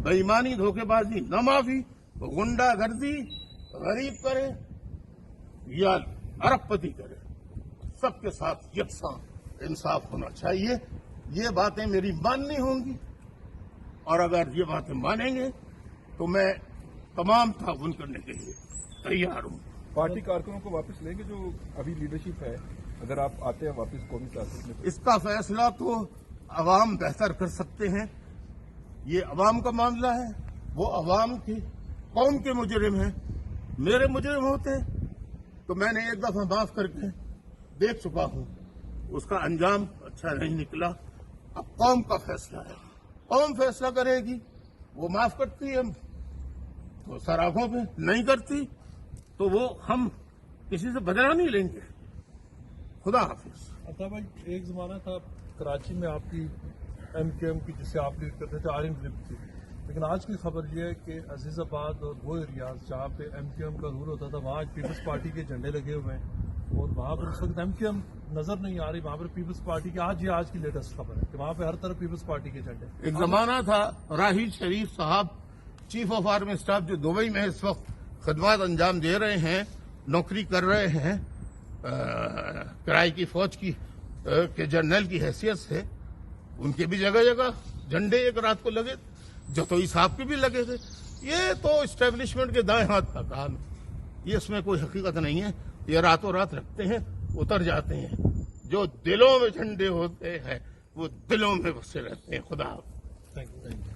बेईमानी, धोखेबाजी, न माफी, गुंडागर्दी, गरीब करे या अरबपति करे, सबके साथ यकसां इंसाफ होना चाहिए। ये बातें मेरी माननी होंगी और अगर ये बातें मानेंगे तो मैं तमाम ताउन करने के लिए तैयार हूं। पार्टी कारकुनों को वापस लेंगे जो अभी लीडरशिप है, अगर आप आते हैं वापस कौमी सियासत में? इसका फैसला तो अवाम बेहतर कर सकते हैं। ये अवाम का मामला है। वो अवाम की कौम के मुजरिम हैं। मेरे मुजरिम होते तो मैंने एक दफा माफ करके देख चुका हूं, उसका अंजाम अच्छा नहीं निकला। अब कौम का फैसला है, कौम फैसला करेगी। वो माफ करती है तो सराखों पे, नहीं करती तो वो हम किसी से बदला नहीं लेंगे। खुदा हाफिज। अता भाई, एक जमाना था कराची में आपकी MQM की, जिसे आप लीड करते थे, आर्यन ग्रिप थी, लेकिन आज की खबर यह है कि अजीजाबाद और वो एरियाज जहाँ पे MQM का रूल होता था वहाँ पीपल्स पार्टी के झंडे लगे हुए हैं और वहाँ पर उस वक्त MQM नजर नहीं आ रही, वहाँ पर पीपल्स पार्टी की आज की लेटेस्ट खबर है कि वहाँ पे हर तरफ पीपल्स पार्टी के झंडे। एक जमाना था राहिल शरीफ साहब चीफ ऑफ आर्मी स्टाफ, जो दुबई में इस वक्त खदमात अंजाम दे रहे हैं, नौकरी कर रहे हैं किराए की फौज की के जनरल की हैसियत से, उनके भी जगह जगह झंडे एक रात को लगे, जतोई साहब के भी लगे थे। ये तो एस्टेब्लिशमेंट के दाएं हाथ का काम है, ये इसमें कोई हकीकत नहीं है। ये रातों रात रखते हैं, उतर जाते हैं। जो दिलों में झंडे होते हैं वो दिलों में बसे रहते हैं। खुदा। Thank you.